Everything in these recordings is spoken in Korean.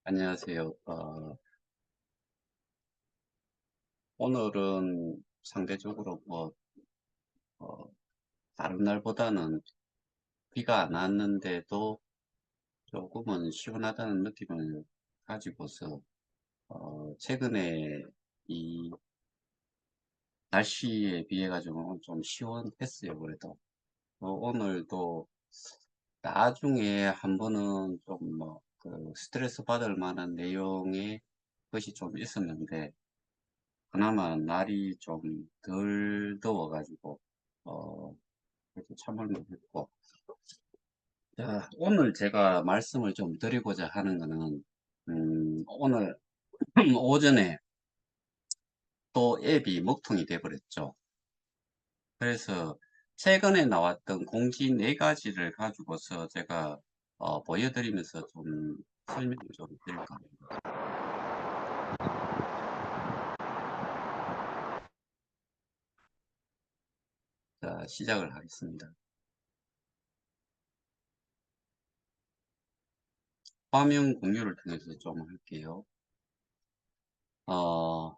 안녕하세요. 오늘은 상대적으로 어, 다른 날보다는 비가 안 왔는데도 조금은 시원하다는 느낌을 가지고서 최근에 이 날씨에 비해 가지고 좀 시원했어요. 그래도 오늘도 나중에 한 번은 좀 그 스트레스 받을 만한 내용의 것이 좀 있었는데 그나마 날이 좀 덜 더워가지고 그래도 참을 못했고. 자, 오늘 제가 말씀을 좀 드리고자 하는 거는 오늘 오전에 또 앱이 먹통이 돼버렸죠. 그래서 최근에 나왔던 공지 네 가지를 가지고서 제가 보여드리면서 좀 설명을 좀 드릴까 합니다. 자, 시작을 하겠습니다. 화면 공유를 통해서 좀 할게요. 어,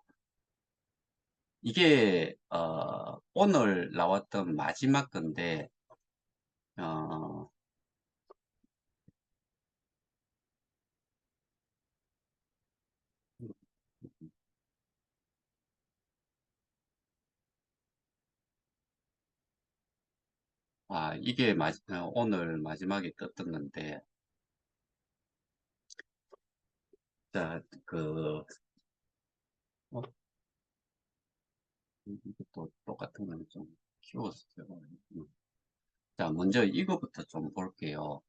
이게 오늘 나왔던 마지막 건데 어, 이게 오늘 마지막에 떴던 건데, 자, 어, 이게 또 똑같은 거는 좀 키웠어요. 자, 먼저 이거부터 좀 볼게요.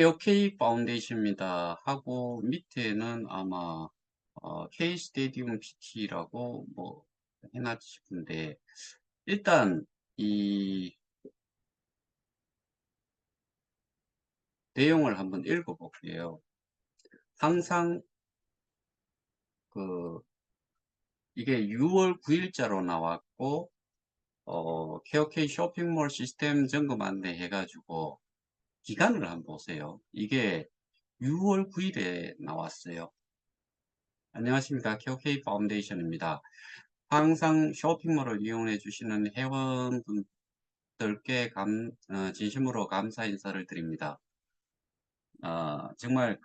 케어K 파운데이션입니다 하고 밑에는 아마 K 스테디움 PT라고 뭐 해놨지 싶은데, 일단 이 내용을 한번 읽어볼게요. 항상 그 이게 6월 9일자로 나왔고 KOK 쇼핑몰 시스템 점검 안내 해가지고 기간을 한번 보세요. 이게 6월 9일에 나왔어요. 안녕하십니까. KOK 파운데이션입니다. 항상 쇼핑몰을 이용해 주시는 회원분들께 진심으로 감사 인사를 드립니다. 정말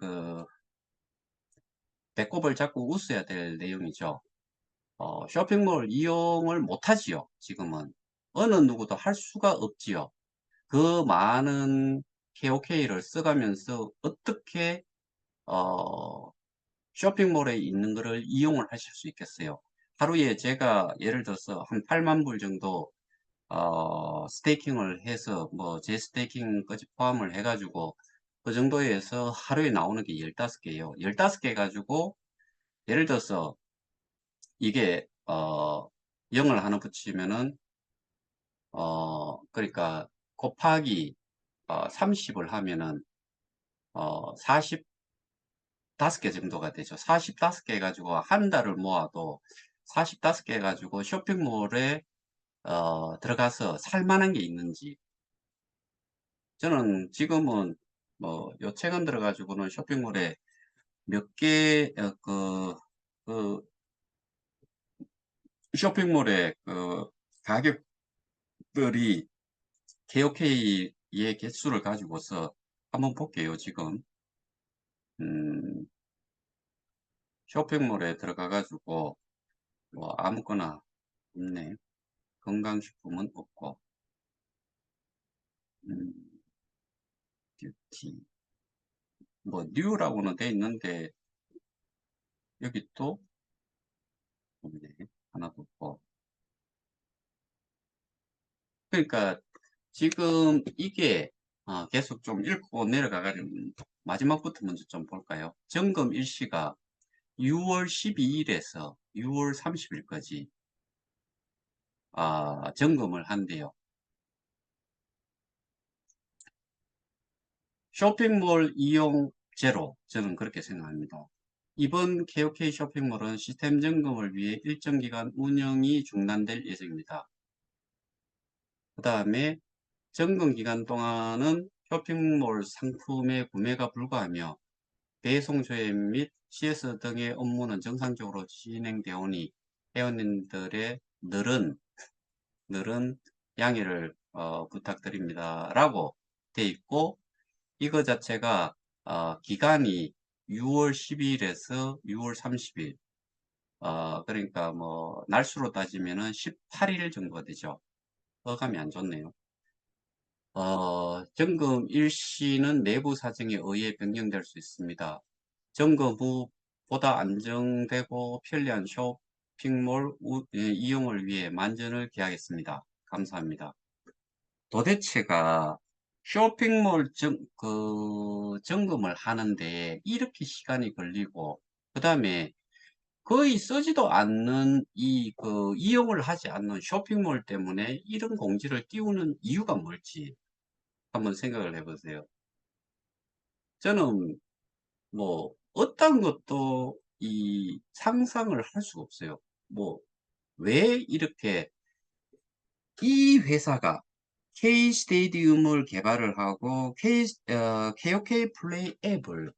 배꼽을 잡고 웃어야 될 내용이죠. 쇼핑몰 이용을 못하지요. 지금은 어느 누구도 할 수가 없지요. 그 많은 KOK를 써가면서 어떻게 어, 쇼핑몰에 있는 것을 이용을 하실 수 있겠어요. 하루에 제가 예를 들어서 한 8만 불 정도 스테이킹을 해서 뭐 제 스테이킹까지 포함을 해가지고 그 정도에서 하루에 나오는 게 15개예요. 15개 가지고 예를 들어서 이게 0을 하나 붙이면은 그러니까 곱하기 30을 하면은 45개 정도가 되죠. 45개 가지고 한 달을 모아도 45개 가지고 쇼핑몰에 들어가서 살 만한 게 있는지. 저는 지금은 뭐 요 최근 들어가지고는 쇼핑몰에 몇 개, 그 쇼핑몰의 가격들이 KOK의 개수를 가지고서 한번 볼게요. 지금 음, 쇼핑몰에 들어가가지고 뭐 아무거나 없네. 건강식품은 없고, 음, 뷰티, 뭐 뉴라고는 돼 있는데 여기 또 없네. 하나도 없고. 그러니까 지금 이게 계속 좀 읽고 내려가가지고 마지막부터 먼저 좀 볼까요? 점검 일시가 6월 12일에서 6월 30일까지 점검을 한대요. 쇼핑몰 이용 제로. 저는 그렇게 생각합니다. 이번 KOK 쇼핑몰은 시스템 점검을 위해 일정 기간 운영이 중단될 예정입니다. 그 다음에 점검 기간 동안은 쇼핑몰 상품의 구매가 불가하며 배송 조회 및 CS 등의 업무는 정상적으로 진행되오니 회원님들의 늘은 양해를 부탁드립니다. 라고 돼 있고, 이거 자체가 기간이 6월 12일에서 6월 30일, 그러니까 뭐 날수로 따지면은 18일 정도가 되죠. 어감이 안 좋네요. 점검 일시는 내부 사정에 의해 변경될 수 있습니다. 점검 후 보다 안정되고 편리한 쇼핑몰 이용을 위해 만전을 기하겠습니다. 감사합니다. 도대체가 쇼핑몰 점검을 하는데 이렇게 시간이 걸리고, 그 다음에 거의 쓰지도 않는 이용을 하지 않는 쇼핑몰 때문에 이런 공지를 띄우는 이유가 뭘지 한번 생각을 해보세요. 저는 뭐 어떤 것도 이 상상을 할 수가 없어요. 뭐 왜 이렇게 이 회사가 K 스테디움을 개발을 하고 KOK 플레이 앱을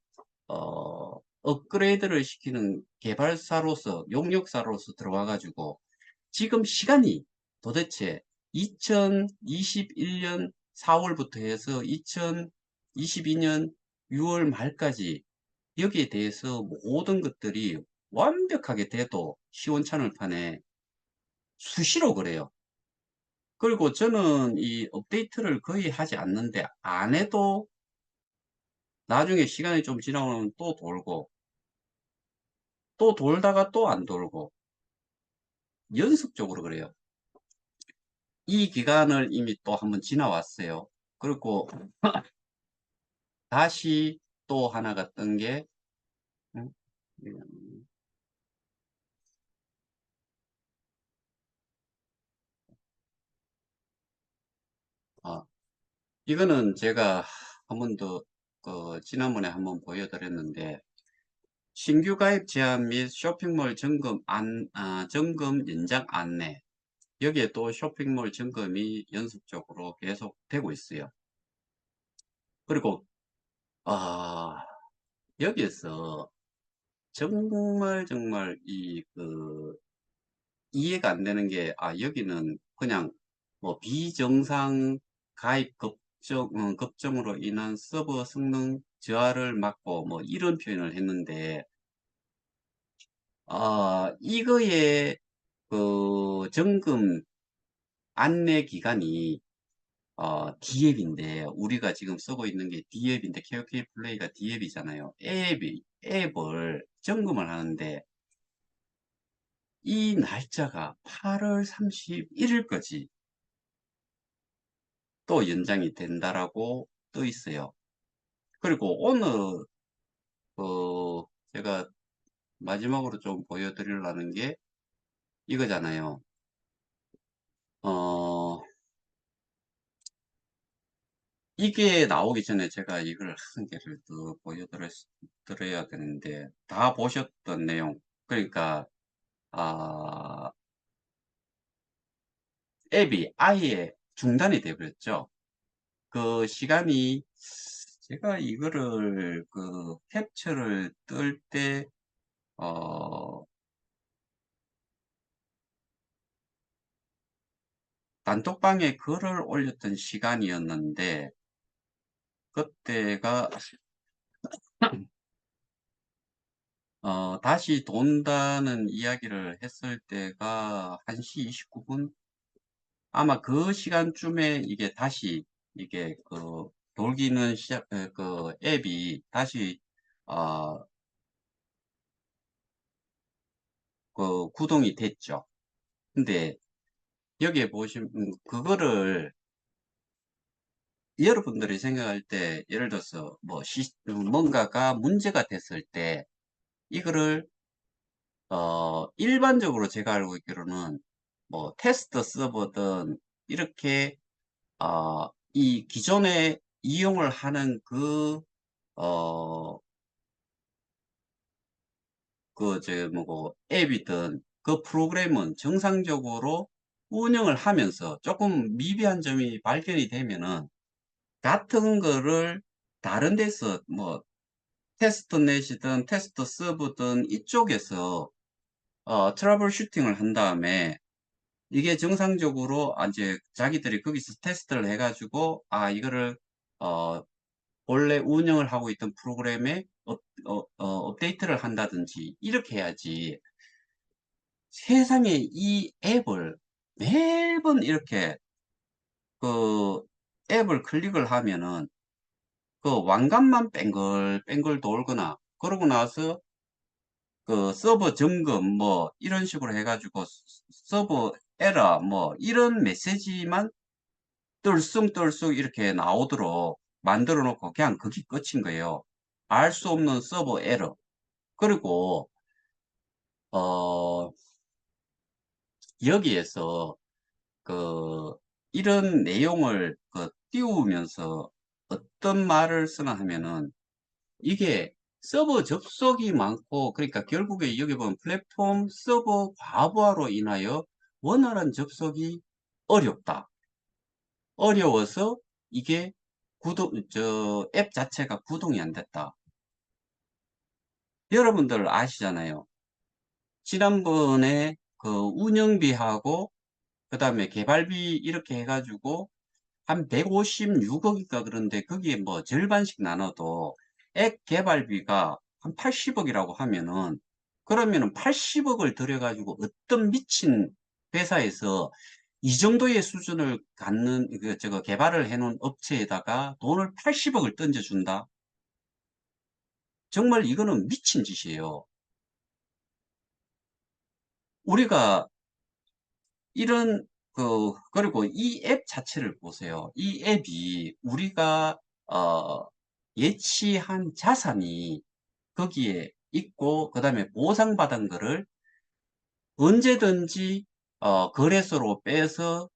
업그레이드를 시키는 개발사로서 용역사로서 들어와 가지고 지금 시간이 도대체 2021년 4월부터 해서 2022년 6월 말까지 여기에 대해서 모든 것들이 완벽하게 돼도 시원찮을 판에 수시로 그래요. 그리고 저는 이 업데이트를 거의 하지 않는데 안 해도 나중에 시간이 좀 지나면 또 돌고 또 돌다가 또 안 돌고 연속적으로 그래요. 이 기간을 이미 또 한번 지나왔어요. 그리고 다시 또 하나가 뜬 게, 음, 아, 이거는 제가 한 번 더, 지난번에 한번 보여드렸는데, 신규 가입 제한 및 쇼핑몰 점검 연장 안내. 여기에 또 쇼핑몰 점검이 연속적으로 계속 되고 있어요. 그리고, 아, 여기에서 정말 이해가 안 되는 게, 여기는 그냥 뭐 비정상 가입 급정으로 인한 서버 성능 저하를 막고 뭐 이런 표현을 했는데, 이거의 그 점검 안내 기간이 D앱인데, 우리가 지금 쓰고 있는 게 D앱인데, KOK 플레이가 D앱이잖아요. 앱을 점검을 하는데, 이 날짜가 8월 31일까지 또 연장이 된다라고 떠 있어요. 그리고 오늘 제가 마지막으로 좀 보여드리려는 게 이거잖아요. 어, 이게 나오기 전에 제가 이걸 한 개를 더 보여드려야 되는데 다 보셨던 내용. 그러니까 아, 앱이 아예 중단이 되버렸죠. 그 시간이 제가 이거를 캡처를 뜰 때, 어, 단톡방에 글을 올렸던 시간이었는데, 그때가, 다시 돈다는 이야기를 했을 때가 1시 29분? 아마 그 시간쯤에 이게 다시, 이게 돌기는 앱이 다시, 어, 구동이 됐죠. 근데 여기에 보시면, 그거를 여러분들이 생각할 때, 예를 들어서, 뭔가가 문제가 됐을 때, 이거를, 일반적으로 제가 알고 있기로는, 뭐, 테스트 서버든, 이렇게, 이 기존에 이용을 하는 뭐고 앱이든 그 프로그램은 정상적으로 운영을 하면서 조금 미비한 점이 발견이 되면은 같은 거를 다른 데서 뭐 테스트넷이든 테스트 서버든 이쪽에서 트러블 슈팅을 한 다음에 이게 정상적으로 이제 자기들이 거기서 테스트를 해가지고 이거를 어, 원래 운영을 하고 있던 프로그램에 업데이트를 한다든지 이렇게 해야지. 세상에 이 앱을 매번 이렇게 그 앱을 클릭을 하면은 그 왕관만 뺑글뺑글 돌거나 그러고 나서 그 서버 점검 뭐 이런 식으로 해가지고 서버 에러 뭐 이런 메시지만 똘쑥똘쑥 이렇게 나오도록 만들어 놓고 그냥 그게 끝인 거예요. 알 수 없는 서버 에러. 그리고 어 여기에서 그 이런 내용을 띄우면서 어떤 말을 쓰나 하면은 이게 서버 접속이 많고 그러니까 결국에 여기 보면 플랫폼 서버 과부하로 인하여 원활한 접속이 어렵다. 어려워서 이게 앱 자체가 구동이 안 됐다. 여러분들 아시잖아요. 지난번에 그 운영비하고 그 다음에 개발비 이렇게 해가지고 한 156억인가 그런데 거기에 뭐 절반씩 나눠도 앱 개발비가 한 80억이라고 하면은 그러면은 80억을 들여가지고 어떤 미친 회사에서 이 정도의 수준을 갖는 저거 개발을 해놓은 업체에다가 돈을 80억을 던져준다? 정말 이거는 미친 짓이에요. 우리가 이런 그리고 이 앱 자체를 보세요. 이 앱이 우리가 예치한 자산이 거기에 있고 그다음에 보상받은 거를 언제든지 거래소로 빼서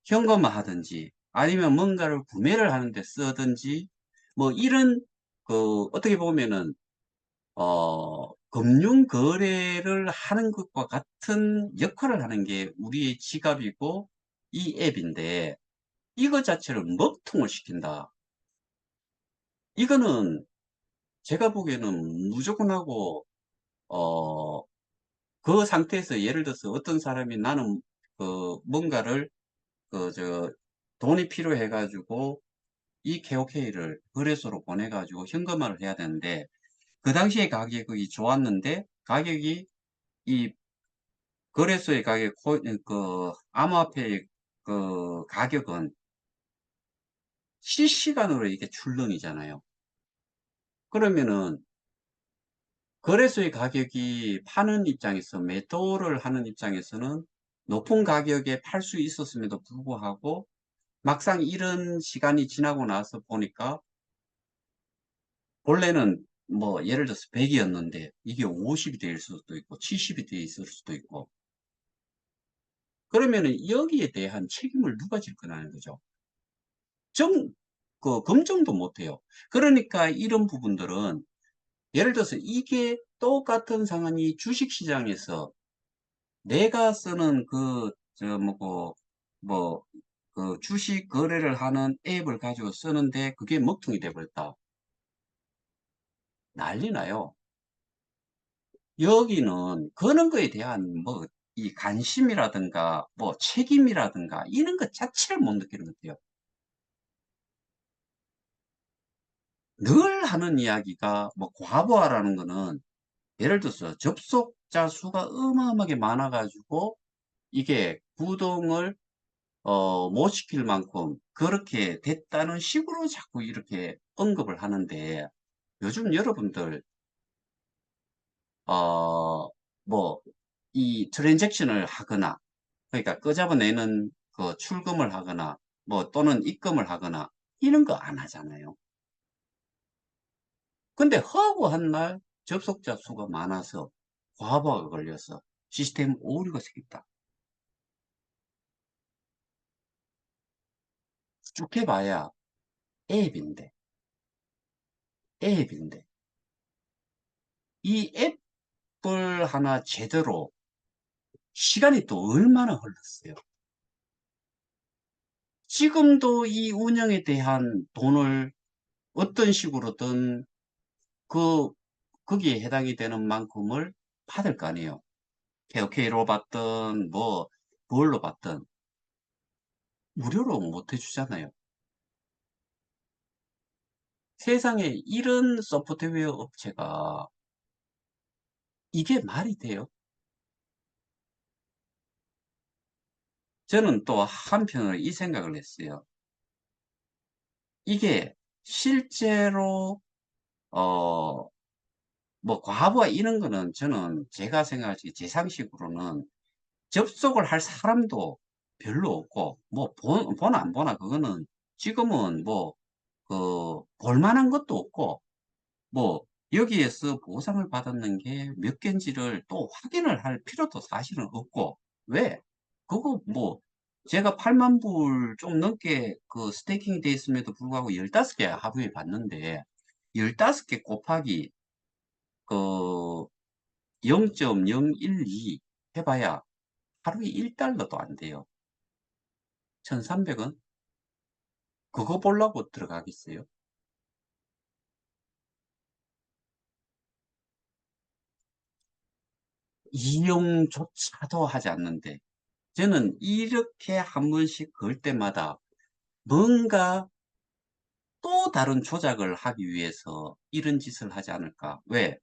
현금화하든지 아니면 뭔가를 구매를 하는데 쓰든지 뭐 이런 어떻게 보면은 금융 거래를 하는 것과 같은 역할을 하는 게 우리의 지갑이고 이 앱인데 이거 자체를 먹통을 시킨다. 이거는 제가 보기에는 무조건 하고 어, 그 상태에서 예를 들어서 어떤 사람이 나는 뭔가를 돈이 필요해 가지고 이 KOK를 거래소로 보내 가지고 현금화를 해야 되는데 그 당시에 가격이 좋았는데 가격이 이 거래소의 가격, 암호화폐의 가격은 실시간으로 이게 출렁이잖아요. 그러면은 거래소의 가격이 파는 입장에서 매도를 하는 입장에서는 높은 가격에 팔 수 있었음에도 불구하고 막상 이런 시간이 지나고 나서 보니까 원래는 뭐 예를 들어서 100이었는데 이게 50이 될 수도 있고 70이 돼 있을 수도 있고 그러면은 여기에 대한 책임을 누가 질 거냐는 거죠. 정, 검증도 못해요. 그러니까 이런 부분들은 예를 들어서 이게 똑같은 상황이 주식시장에서 내가 쓰는 뭐고, 뭐, 주식 거래를 하는 앱을 가지고 쓰는데 그게 먹통이 돼버렸다. 난리 나요. 여기는 그런 거에 대한 뭐, 이 관심이라든가 뭐 책임이라든가 이런 것 자체를 못 느끼는 것 같아요. 늘 하는 이야기가 뭐 과부하라는 거는 예를 들어서 접속자 수가 어마어마하게 많아가지고 이게 구동을 못 시킬 만큼 그렇게 됐다는 식으로 자꾸 이렇게 언급을 하는데 요즘 여러분들 뭐 이 트랜잭션을 하거나 그러니까 끄잡아내는 출금을 하거나 뭐 또는 입금을 하거나 이런 거 안 하잖아요. 근데 허구 한 날 접속자 수가 많아서 과부하가 걸려서 시스템 오류가 생겼다. 쭉 해봐야 앱인데, 앱인데. 이 앱 앱을 하나 제대로 시간이 또 얼마나 흘렀어요. 지금도 이 운영에 대한 돈을 어떤 식으로든 그 거기에 해당이 되는 만큼을 받을 거 아니에요. KOK로 받든 뭐 뭘로 받든 무료로 못 해주잖아요. 세상에 이런 소프트웨어 업체가 이게 말이 돼요? 저는 또 한편으로 이 생각을 했어요. 이게 실제로 어 뭐 과부하 이런 거는 저는 제가 생각할 때 제 상식으로는 접속을 할 사람도 별로 없고 뭐 보나 안 보나 그거는 지금은 뭐 볼 만한 것도 없고 뭐 여기에서 보상을 받았는 게 몇 개인지를 또 확인을 할 필요도 사실은 없고 왜? 그거 뭐 제가 8만 불 좀 넘게 그 스테이킹이 돼 있음에도 불구하고 15개 하루에 받는데 15개 곱하기 그 0.012 해봐야 하루에 1달러도 안 돼요. 1,300원? 그거 보려고 들어가겠어요? 이용조차도 하지 않는데 저는 이렇게 한 번씩 걸 때마다 뭔가 또 다른 조작을 하기 위해서 이런 짓을 하지 않을까? 왜?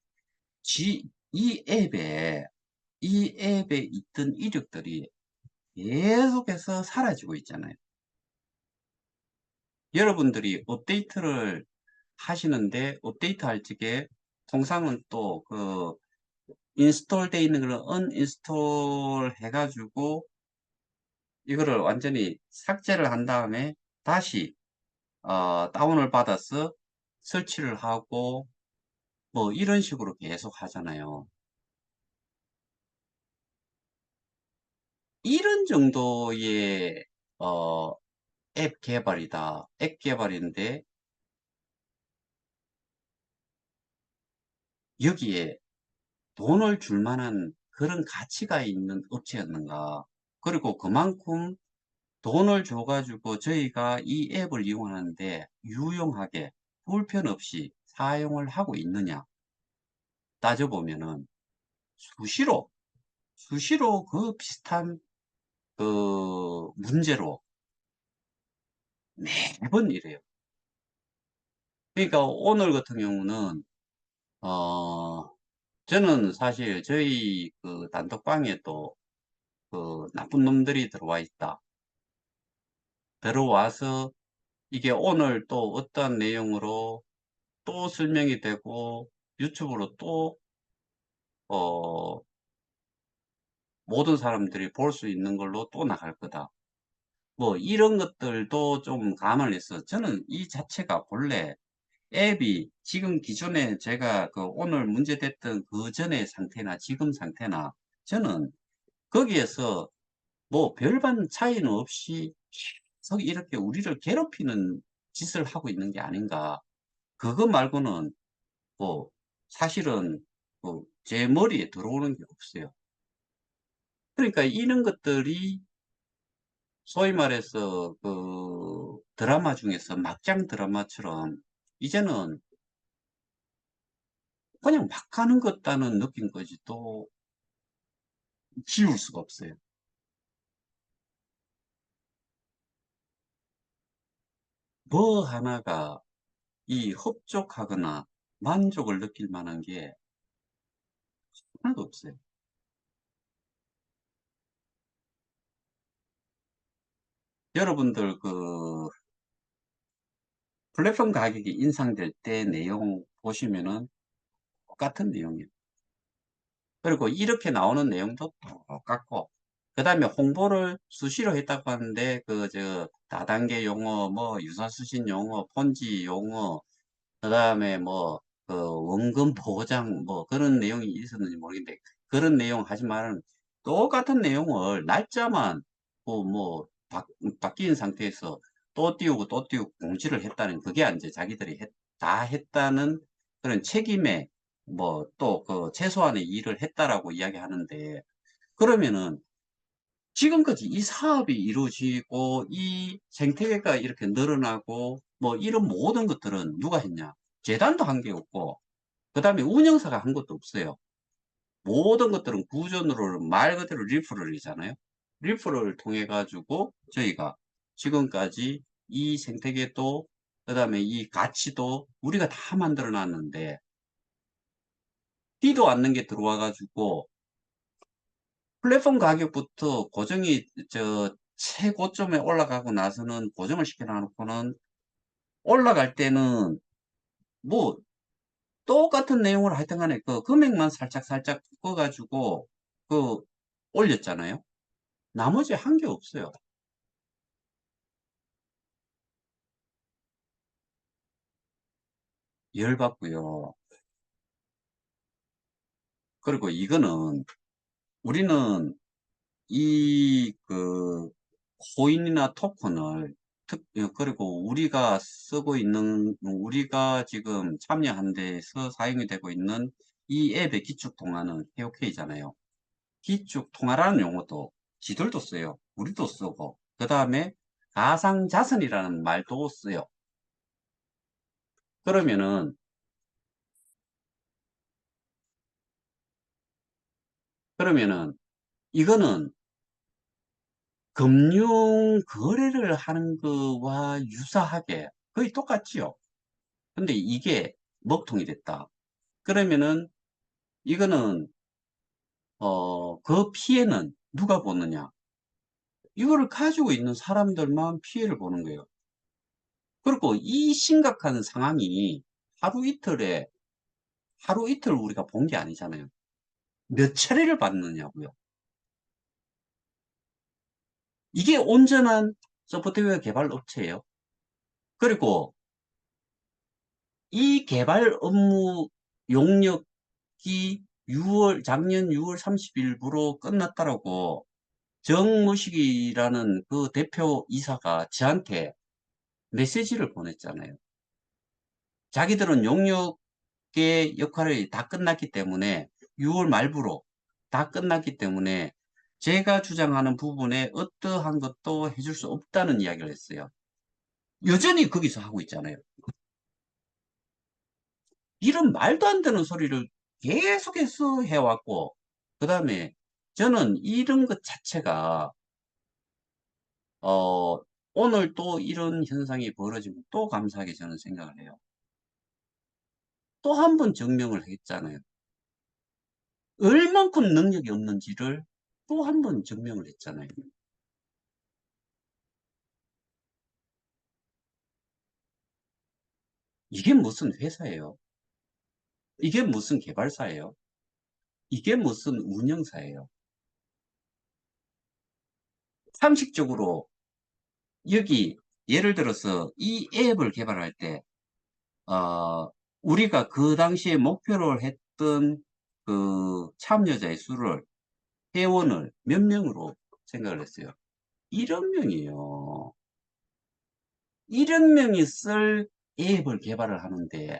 이 앱에 있던 이력들이 계속해서 사라지고 있잖아요. 여러분들이 업데이트를 하시는데 업데이트 할 적에 통상은 또 인스톨 돼 있는 걸 언인스톨 해가지고 이거를 완전히 삭제를 한 다음에 다시 다운을 받아서 설치를 하고 뭐 이런 식으로 계속 하잖아요. 이런 정도의 어, 앱 개발이다. 앱 개발인데 여기에 돈을 줄 만한 그런 가치가 있는 업체였는가. 그리고 그만큼 돈을 줘가지고 저희가 이 앱을 이용하는데 유용하게 불편 없이 사용을 하고 있느냐 따져보면은 수시로 수시로 그 비슷한 문제로 매번 이래요. 그러니까 오늘 같은 경우는 어 저는 사실 저희 그 단톡방에 또 나쁜 놈들이 들어와 있다. 들어와서 이게 오늘 또 어떠한 내용으로 또 설명이 되고 유튜브로 또 어, 모든 사람들이 볼 수 있는 걸로 또 나갈 거다. 뭐 이런 것들도 좀 감안해서 저는 이 자체가 본래 앱이 지금 기존에 제가 오늘 문제됐던 그 전의 상태나 지금 상태나 저는 거기에서 뭐 별반 차이는 없이 계속 이렇게 우리를 괴롭히는 짓을 하고 있는 게 아닌가. 그거 말고는 뭐 사실은 제 머리에 들어오는 게 없어요. 그러니까 이런 것들이 소위 말해서 드라마 중에서 막장 드라마처럼 이제는 그냥 막 가는 것 같다는 느낀 거지 또 지울 수가 없어요. 뭐 하나가 이 흡족하거나 만족을 느낄 만한 게 하나도 없어요. 여러분들 플랫폼 가격이 인상될 때 내용 보시면은 똑같은 내용이에요. 그리고 이렇게 나오는 내용도 똑같고 그 다음에 홍보를 수시로 했다고 하는데 다단계 용어 뭐 유사수신 용어 폰지 용어 그 다음에 뭐 원금 보장 뭐 그런 내용이 있었는지 모르겠는데 그런 내용 하지만 똑같은 내용을 날짜만 바뀐 상태에서 또 띄우고 또 띄우고 공지를 했다는 그게 이제 자기들이 다 했다는 그런 책임에 뭐 또 그 최소한의 일을 했다라고 이야기하는데, 그러면은 지금까지 이 사업이 이루어지고 이 생태계가 이렇게 늘어나고 뭐 이런 모든 것들은 누가 했냐? 재단도 한 게 없고, 그 다음에 운영사가 한 것도 없어요. 모든 것들은 구전으로 말 그대로 리퍼럴이잖아요. 리퍼럴을 통해 가지고 저희가 지금까지 이 생태계도, 그 다음에 이 가치도 우리가 다 만들어 놨는데, 뛰도 않는 게 들어와 가지고 플랫폼 가격부터 고정이 최고점에 올라가고 나서는 고정을 시켜 놔놓고는 올라갈 때는 뭐 똑같은 내용을 하여튼 간에 그 금액만 살짝 바꿔 가지고 그 올렸잖아요. 나머지 한 게 없어요. 열받고요. 그리고 이거는 우리는 이 코인이나 토큰을 그리고 우리가 쓰고 있는, 우리가 지금 참여한 데서 사용이 되고 있는 이 앱의 기축 통화는 KOK잖아요. 기축 통화라는 용어도 지들도 써요. 우리도 쓰고, 그 다음에 가상자산이라는 말도 써요. 그러면은 그러면은 이거는 금융 거래를 하는 거와 유사하게 거의 똑같지요. 근데 이게 먹통이 됐다. 그러면은 이거는 그 피해는 누가 보느냐? 이거를 가지고 있는 사람들만 피해를 보는 거예요. 그리고 이 심각한 상황이 하루 이틀에 하루 이틀 우리가 본 게 아니잖아요. 몇 차례를 봤느냐고요. 이게 온전한 소프트웨어 개발 업체예요. 그리고 이 개발 업무 용역이 작년 6월 30일부로 끝났다라고 정무식이라는 그 대표 이사가 저한테 메시지를 보냈잖아요. 자기들은 용역의 역할이 다 끝났기 때문에 6월 말부로 다 끝났기 때문에 제가 주장하는 부분에 어떠한 것도 해줄 수 없다는 이야기를 했어요. 여전히 거기서 하고 있잖아요. 이런 말도 안 되는 소리를 계속해서 해왔고, 그 다음에 저는 이런 것 자체가 어, 오늘 또 이런 현상이 벌어지면 또 감사하게 저는 생각을 해요. 또 한 번 증명을 했잖아요. 얼만큼 능력이 없는지를 또 한 번 증명을 했잖아요. 이게 무슨 회사예요? 이게 무슨 개발사예요? 이게 무슨 운영사예요? 상식적으로 여기 예를 들어서 이 앱을 개발할 때 우리가 그 당시에 목표를 했던 그 참여자의 수를, 회원을 몇 명으로 생각을 했어요? 1억 명이에요. 1억 명이 쓸 앱을 개발을 하는데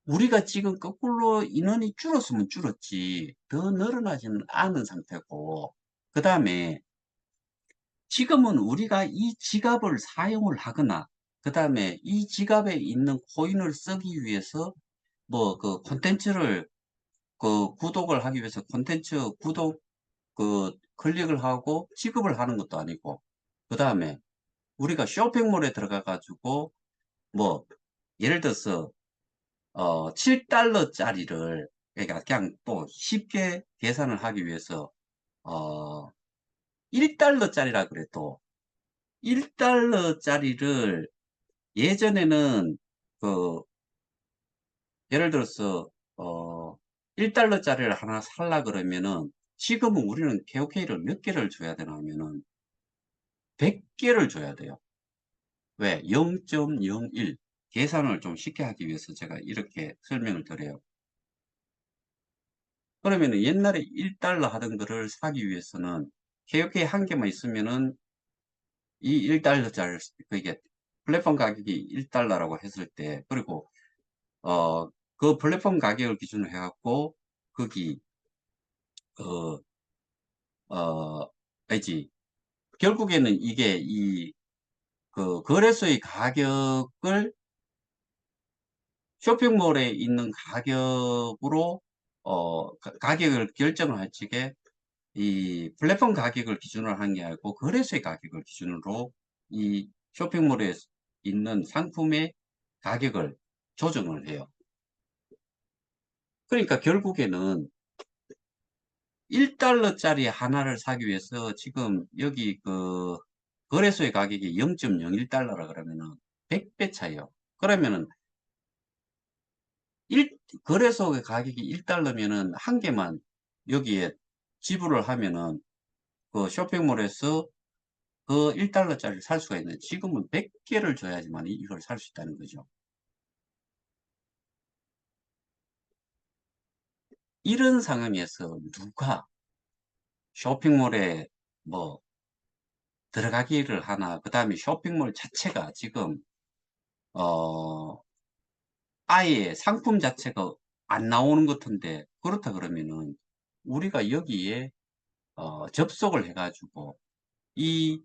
우리가 지금 거꾸로 인원이 줄었으면 줄었지 더 늘어나지는 않은 상태고, 그 다음에 지금은 우리가 이 지갑을 사용을 하거나 그 다음에 이 지갑에 있는 코인을 쓰기 위해서 뭐 그 콘텐츠를 그 구독을 하기 위해서 콘텐츠 구독 클릭을 하고 지급을 하는 것도 아니고, 그 다음에 우리가 쇼핑몰에 들어가 가지고 뭐 예를 들어서 7달러짜리를, 그러니까 그냥 또 쉽게 계산을 하기 위해서 1달러짜리라 그래도 1달러짜리를 예전에는 그 예를 들어서 1달러짜리를 하나 살라 그러면은 지금은 우리는 KOK를 몇 개를 줘야 되나 하면은 100개를 줘야 돼요. 왜? 0.01 계산을 좀 쉽게 하기 위해서 제가 이렇게 설명을 드려요. 그러면은 옛날에 1달러 하던 거를 사기 위해서는 KOK 한 개만 있으면은 이 1달러짜리, 그게 플랫폼 가격이 1달러라고 했을 때, 그리고 그 플랫폼 가격을 기준으로 해갖고 거기 어, 알지? 결국에는 이게 이 그 거래소의 가격을 쇼핑몰에 있는 가격으로 가격을 결정을 할 적에 이 플랫폼 가격을 기준으로 하는 게 아니고 거래소의 가격을 기준으로 이 쇼핑몰에 있는 상품의 가격을 조정을 해요. 그러니까 결국에는 1달러짜리 하나를 사기 위해서 지금 여기 그 거래소의 가격이 0.01달러라 그러면은 100배 차이요. 그러면은 거래소의 가격이 1달러면은 한 개만 여기에 지불을 하면은 그 쇼핑몰에서 그 1달러짜리를 살 수가 있는, 지금은 100개를 줘야지만 이걸 살 수 있다는 거죠. 이런 상황에서 누가 쇼핑몰에 뭐 들어가기를 하나, 그 다음에 쇼핑몰 자체가 지금 어 아예 상품 자체가 안 나오는 것 같은데, 그렇다 그러면은 우리가 여기에 접속을 해가지고 이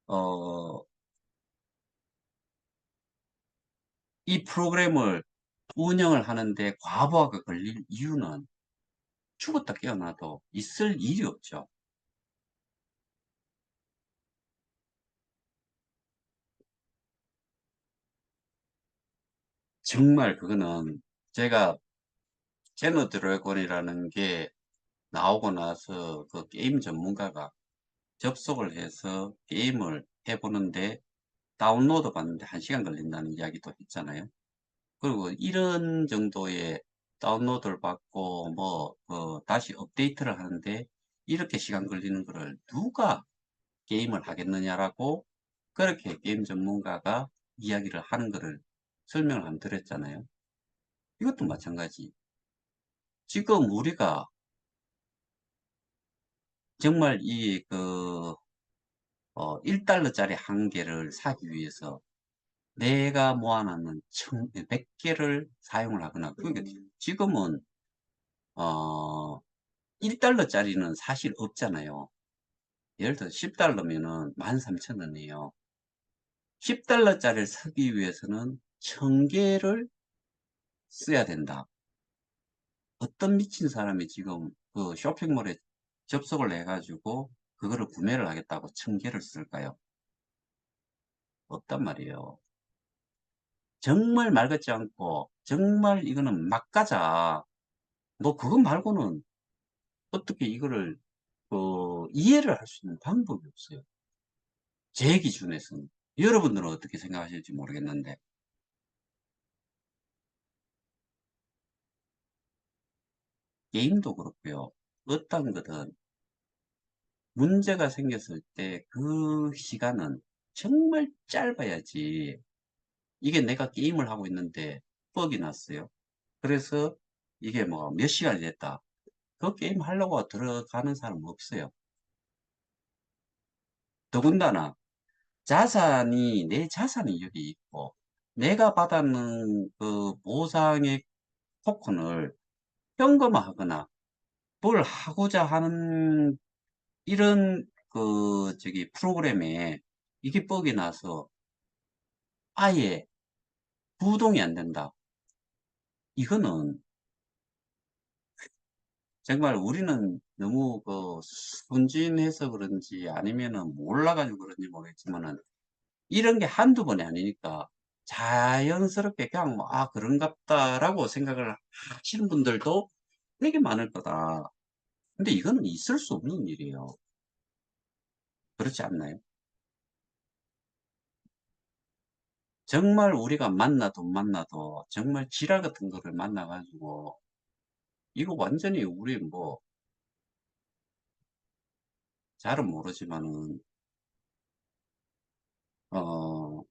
어, 이 프로그램을 운영을 하는데 과부하가 걸릴 이유는 죽었다 깨어나도 있을 일이 없죠. 정말 그거는 제가 제너 드래곤이라는 게 나오고 나서 그 게임 전문가가 접속을 해서 게임을 해보는데 다운로드 받는데 1시간 걸린다는 이야기도 했잖아요. 그리고 이런 정도의 다운로드를 받고 다시 업데이트를 하는데 이렇게 시간 걸리는 거를 누가 게임을 하겠느냐라고 그렇게 게임 전문가가 이야기를 하는 거를 설명을 한번 드렸잖아요. 이것도 마찬가지. 지금 우리가 정말 1달러짜리 한 개를 사기 위해서 내가 모아놨는 100개를 사용을 하거나, 그러니까 지금은, 어, 1달러짜리는 사실 없잖아요. 예를 들어 10달러면은 13,000원이에요. 10달러짜리를 사기 위해서는 1000개를 써야 된다. 어떤 미친 사람이 지금 그 쇼핑몰에 접속을 해가지고 그거를 구매를 하겠다고 1000개를 쓸까요? 없단 말이에요. 정말 말 같지 않고 정말 이거는 막 가자. 뭐 그거 말고는 어떻게 이거를 이해를 할 수 있는 방법이 없어요. 제 기준에서는. 여러분들은 어떻게 생각하실지 모르겠는데 게임도 그렇고요. 어떤 거든 문제가 생겼을 때 그 시간은 정말 짧아야지. 이게 내가 게임을 하고 있는데 뻑이 났어요. 그래서 이게 뭐 몇 시간이 됐다. 그 게임 하려고 들어가는 사람 없어요. 더군다나 내 자산이 여기 있고 내가 받았는 그 보상의 토큰을 현금화하거나 뭘 하고자 하는 이런 프로그램에 이게 뻑이 나서 아예 구동이 안 된다. 이거는 정말 우리는 너무 순진해서 그런지 아니면은 몰라가지고 그런지 모르겠지만은 이런 게 한두 번이 아니니까 자연스럽게 그냥 뭐, 그런갑다라고 생각을 하시는 분들도 되게 많을 거다. 근데 이거는 있을 수 없는 일이에요. 그렇지 않나요? 정말 우리가 만나도 정말 지랄 같은 거를 만나가지고 이거 완전히 우리 뭐 잘은 모르지만은 어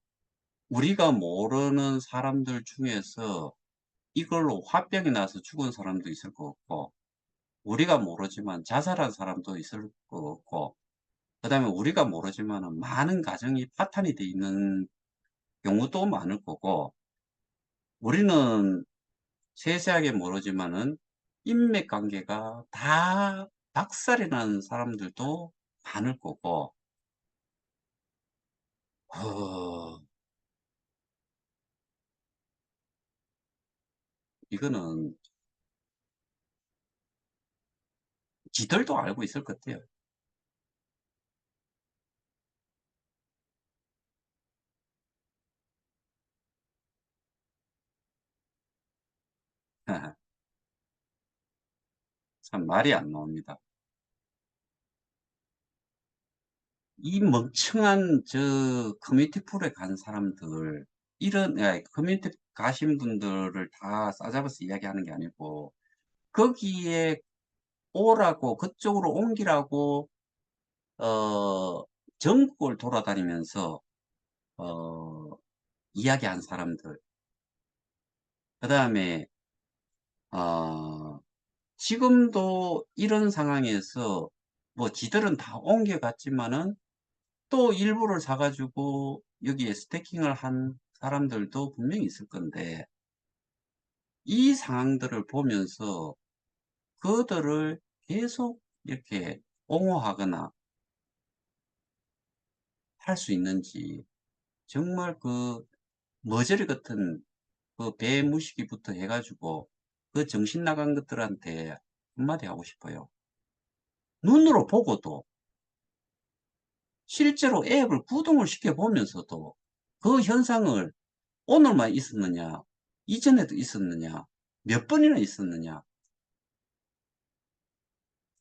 우리가 모르는 사람들 중에서 이걸로 화병이 나서 죽은 사람도 있을 것 같고 우리가 모르지만 자살한 사람도 있을 것 같고 그 다음에 우리가 모르지만은 많은 가정이 파탄이 돼 있는 경우도 많을 거고 우리는 세세하게 모르지만은 인맥 관계가 다 박살이 나는 사람들도 많을 거고, 어, 이거는 지들도 알고 있을 것 같아요. 참 말이 안 나옵니다. 이 멍청한 저 커뮤니티 프로에 간 사람들, 커뮤니티 가신 분들을 다 싸잡아서 이야기하는 게 아니고, 거기에 오라고, 그쪽으로 옮기라고, 어, 전국을 돌아다니면서, 어, 이야기한 사람들. 그 다음에, 어, 지금도 이런 상황에서, 뭐, 지들은 다 옮겨갔지만은, 또 일부를 사가지고 여기에 스태킹을 한 사람들도 분명히 있을 건데, 이 상황들을 보면서 그들을 계속 이렇게 옹호하거나 할 수 있는지, 정말 그 머저리 같은 그 배무시기부터 해가지고 그 정신 나간 것들한테 한마디 하고 싶어요. 눈으로 보고도 실제로 앱을 구동을 시켜보면서도 그 현상을 오늘만 있었느냐, 이전에도 있었느냐, 몇 번이나 있었느냐,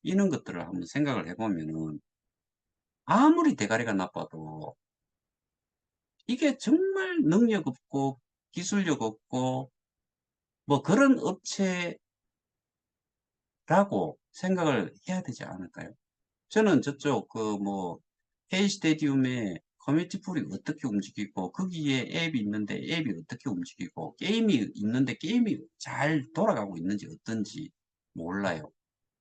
이런 것들을 한번 생각을 해보면은 아무리 대가리가 나빠도 이게 정말 능력 없고 기술력 없고 뭐 그런 업체라고 생각을 해야 되지 않을까요? 저는 저쪽 그 뭐 K 스테디움에 커뮤니티 풀이 어떻게 움직이고 거기에 앱이 있는데 앱이 어떻게 움직이고 게임이 있는데 게임이 잘 돌아가고 있는지 어떤지 몰라요.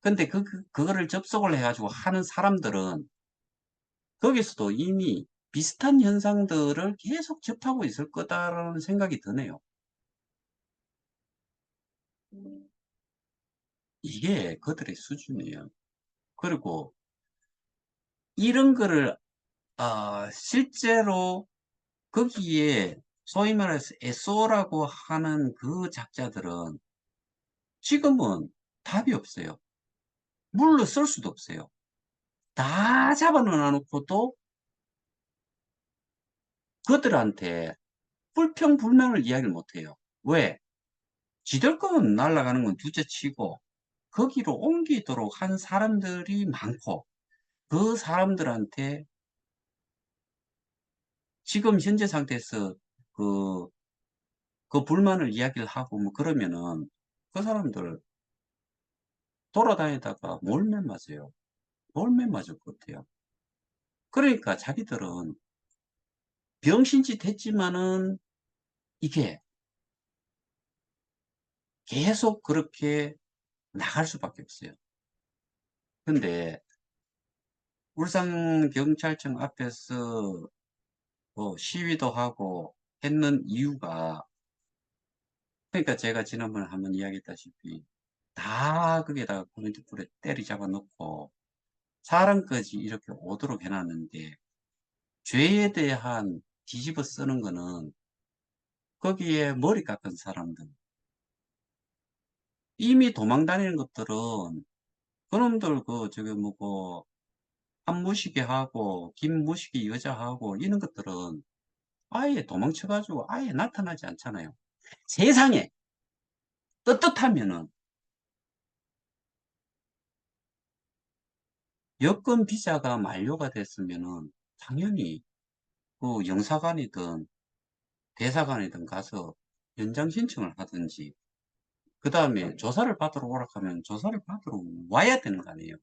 근데 그거를 접속을 해가지고 하는 사람들은 거기서도 이미 비슷한 현상들을 계속 접하고 있을 거다라는 생각이 드네요. 이게 그들의 수준이에요. 그리고 이런 거를 실제로 거기에 소위 말해서 SO라고 하는 그 작자들은 지금은 답이 없어요. 물러설 수도 없어요. 다 잡아놓고도 그들한테 불평불만을 이야기를 못해요. 왜? 지들 건 날아가는 건 둘째치고 거기로 옮기도록 한 사람들이 많고 그 사람들한테 지금 현재 상태에서 그, 그 불만을 이야기를 하고 뭐 그러면은 그 사람들 돌아다니다가 몰매 맞아요. 몰매 맞을 것 같아요. 그러니까 자기들은 병신짓 했지만은 이게 계속 그렇게 나갈 수밖에 없어요. 근데 울산경찰청 앞에서 뭐 시위도 하고 했는 이유가 그러니까 제가 지난번에 한번 이야기했다시피 다 거기에다가 코멘트풀에 때리 잡아 놓고 사람까지 이렇게 오도록 해놨는데 죄에 대한 뒤집어 쓰는 거는 거기에 머리 깎은 사람들 이미 도망 다니는 것들은 그놈들 그 저기 뭐고 한무시기 하고 김무시기 여자하고 이런 것들은 아예 도망쳐가지고 아예 나타나지 않잖아요. 세상에 떳떳하면은 여권 비자가 만료가 됐으면은 당연히 그 영사관이든 대사관이든 가서 연장 신청을 하든지 그 다음에 조사를 받으러 오라 하면 조사를 받으러 와야 되는 거 아니에요.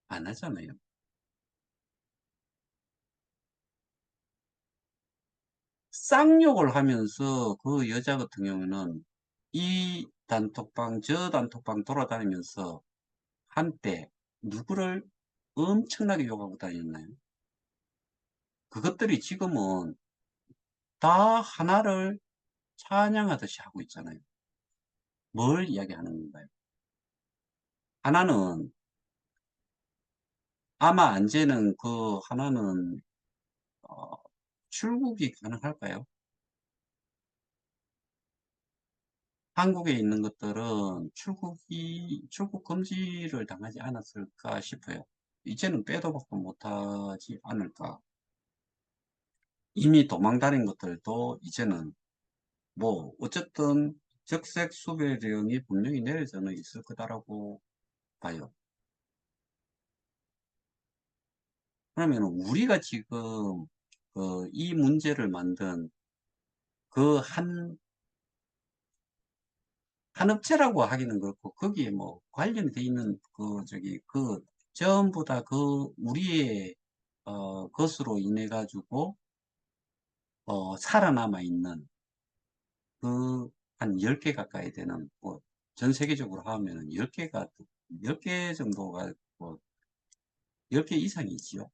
안 하잖아요. 쌍욕을 하면서 그 여자 같은 경우는 이 단톡방 저 단톡방 돌아다니면서 한때 누구를 엄청나게 욕하고 다녔나요? 그것들이 지금은 다 하나를 찬양하듯이 하고 있잖아요. 뭘 이야기하는 건가요? 하나는 아마 안제는 그 하나는 어, 출국이 가능할까요? 한국에 있는 것들은 출국 금지를 당하지 않았을까 싶어요. 이제는 빼도 박도 못하지 않을까. 이미 도망 다닌 것들도 이제는 뭐 어쨌든 적색 수배령이 분명히 내려져는 있을 거다라고 봐요. 그러면 우리가 지금 이 문제를 만든 그 한 업체라고 하기는 그렇고 거기에 뭐 관련이 돼 있는 전부 다 그 우리의 것으로 인해 가지고 살아남아 있는 그 한 10개 가까이 되는 뭐 전 세계적으로 하면은 10개 정도가 뭐 10개 이상이지요.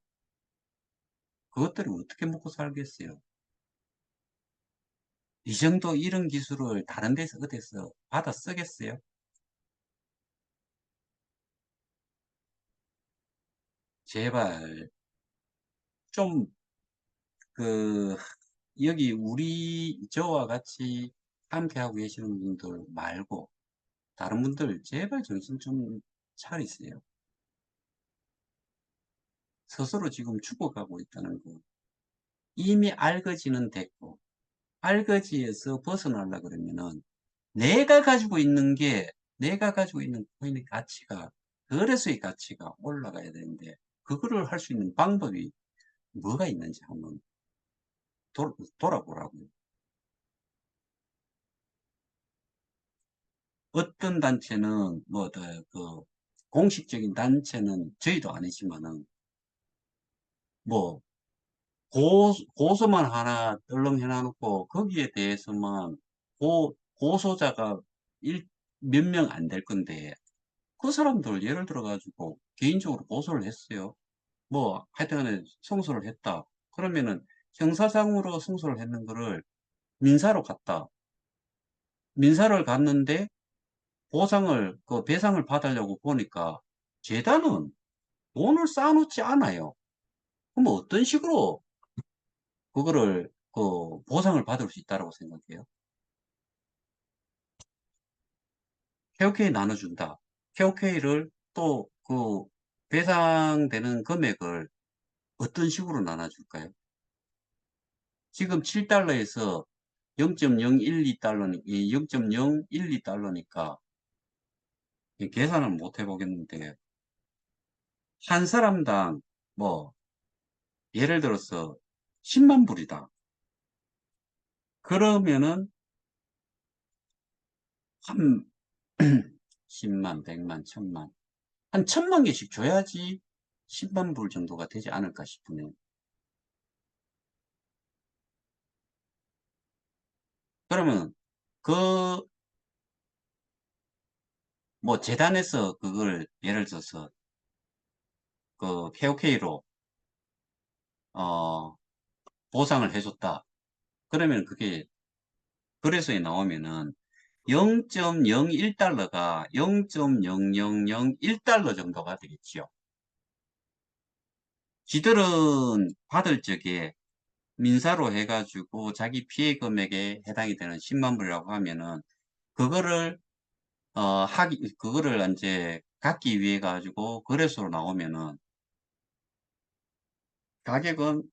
그것들을 어떻게 먹고 살겠어요? 이 정도 이런 기술을 다른 데서 어디서 받아 쓰겠어요? 제발 좀 그 여기 저와 같이 함께하고 계시는 분들 말고 다른 분들 제발 정신 좀 차리세요. 스스로 지금 죽어가고 있다는 거. 이미 알거지는 됐고 알거지에서 벗어나려 그러면은 내가 가지고 있는 코인의 가치가 거래소의 가치가 올라가야 되는데 그거를 할 수 있는 방법이 뭐가 있는지 한번 돌아보라고요. 어떤 단체는 공식적인 단체는 저희도 아니지만은 뭐 고소만 하나 떨렁 해놔놓고 거기에 대해서만 고소자가 몇 명 안 될 건데 그 사람들 예를 들어 가지고 개인적으로 고소를 했어요. 뭐 하여튼간에 성소를 했다. 그러면은 형사상으로 승소를 했는 거를 민사로 갔다. 민사를 갔는데 배상을 받으려고 보니까 재단은 돈을 쌓아놓지 않아요. 그럼 어떤 식으로 그거를 보상을 받을 수 있다고 생각해요? KOK 나눠준다. KOK를 또 배상되는 금액을 어떤 식으로 나눠줄까요? 지금 7달러에서 0.012달러니까 계산을 못 해보겠는데 한 사람당 뭐 예를 들어서 10만 불이다. 그러면은 한 10만, 100만, 1000만 한 1000만 개씩 줘야지 10만 불 정도가 되지 않을까 싶으네요. 그러면 그 뭐 재단에서 그걸 예를 들어서 KOK로 어 보상을 해줬다. 그러면 그게 거래소에 나오면은 0.01달러가 0.0001달러 정도가 되겠지요. 지들은 받을 적에 민사로 해가지고 자기 피해 금액에 해당이 되는 10만 불이라고 하면은 그거를 그거를 이제 갖기 위해 가지고 거래소로 나오면은 가격은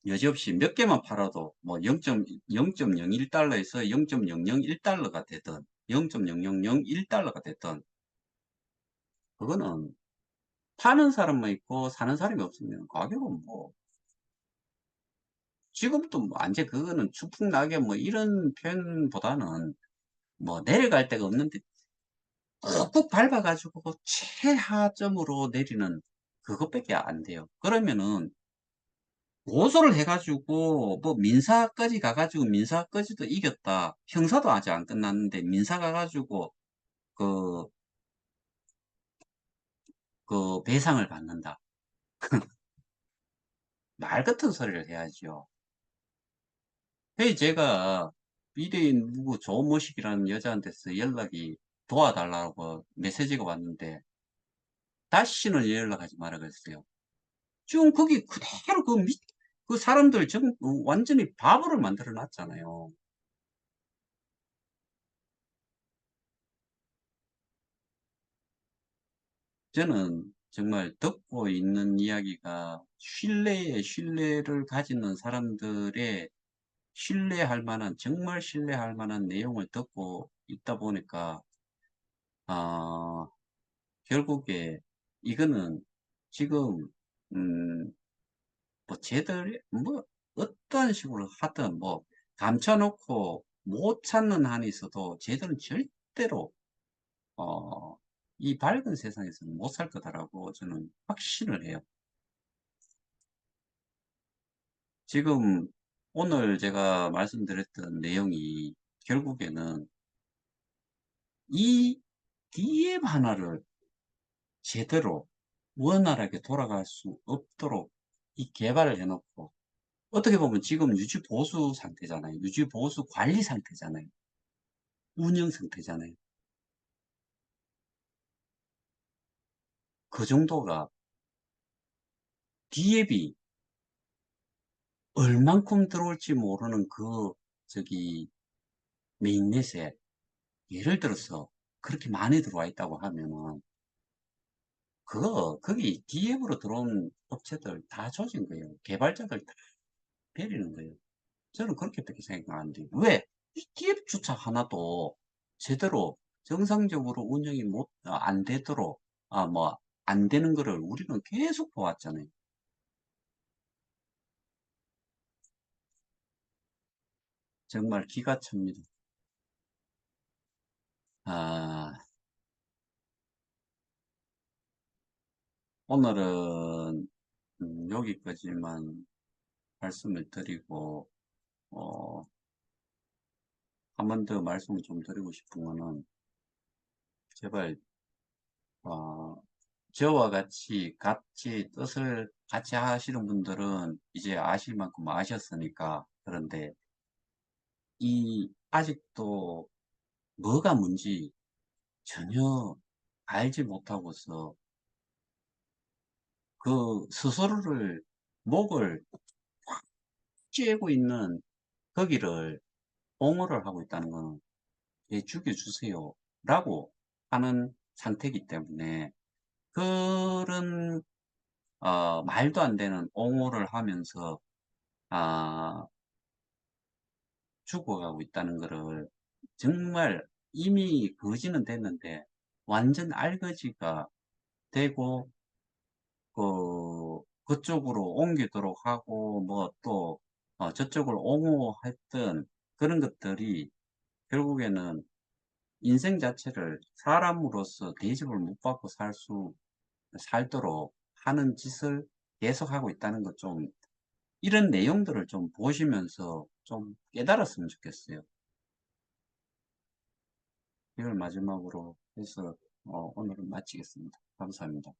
여지없이 몇 개만 팔아도 뭐 0.01달러에서 0.001달러가 되든 0.0001달러가 되든 그거는 파는 사람만 있고 사는 사람이 없으면 가격은 뭐 지금도 뭐 안제 그거는 추풍낙엽 뭐 이런 표현보다는 뭐 내려갈 데가 없는데 꾹꾹 밟아가지고 최하점으로 내리는 그것밖에 안 돼요. 그러면은 고소를 해가지고 뭐 민사까지 가가지고 민사까지도 이겼다. 형사도 아직 안 끝났는데 민사 가가지고 그, 그 배상을 받는다. 말 같은 소리를 해야죠. 제가 비대인 누구 조모식이라는 여자한테서 연락이 도와달라고 메시지가 왔는데 다시는 연락하지 말아 그랬어요. 지금 거기 그대로 그 사람들 완전히 바보를 만들어 놨잖아요. 저는 정말 듣고 있는 이야기가 신뢰에 신뢰를 가지는 사람들의 신뢰할 만한, 정말 신뢰할 만한 내용을 듣고 있다 보니까, 아, 결국에 이거는 지금, 음, 어떤 식으로 하든 감춰놓고 못 찾는 한이 있어도 쟤들은 절대로, 어, 이 밝은 세상에서는 못 살 거다라고 저는 확신을 해요. 지금 오늘 제가 말씀드렸던 내용이 결국에는 이 기업 하나를 제대로 원활하게 돌아갈 수 없도록 이 개발을 해놓고 어떻게 보면 지금 유지 보수 상태잖아요. 유지 보수 관리 상태잖아요. 운영 상태잖아요. 그 정도가 기업이 얼만큼 들어올지 모르는 저기 메인넷에 예를 들어서 그렇게 많이 들어와 있다고 하면은 거기 DM으로 들어온 업체들 다 조진 거예요. 개발자들 다 베리는 거예요. 저는 그렇게밖에 생각 안 돼요. 왜? 이 DF 주차 하나도 제대로 정상적으로 운영이 안 되도록, 안 되는 거를 우리는 계속 보았잖아요. 정말 기가 찹니다. 아, 오늘은 여기까지만 말씀을 드리고, 어, 한 번 더 말씀을 좀 드리고 싶은 거는, 제발 어, 저와 같이 뜻을 같이 하시는 분들은 이제 아실 만큼 아셨으니까. 그런데 아직도 뭐가 뭔지 전혀 알지 못하고서 그 스스로를 목을 쬐고 있는 거기를 옹호를 하고 있다는 거는 죽여주세요 라고 하는 상태이기 때문에 그런 말도 안 되는 옹호를 하면서 아, 죽어가고 있다는 거를 정말 이미 거지는 됐는데 완전 알거지가 되고 그쪽으로 옮기도록 하고 또 저쪽을 옹호했던 그런 것들이 결국에는 인생 자체를 사람으로서 대접을 못 받고 살도록 하는 짓을 계속하고 있다는 것 이런 내용들을 좀 보시면서 좀 깨달았으면 좋겠어요. 이걸 마지막으로 해서 오늘은 마치겠습니다. 감사합니다.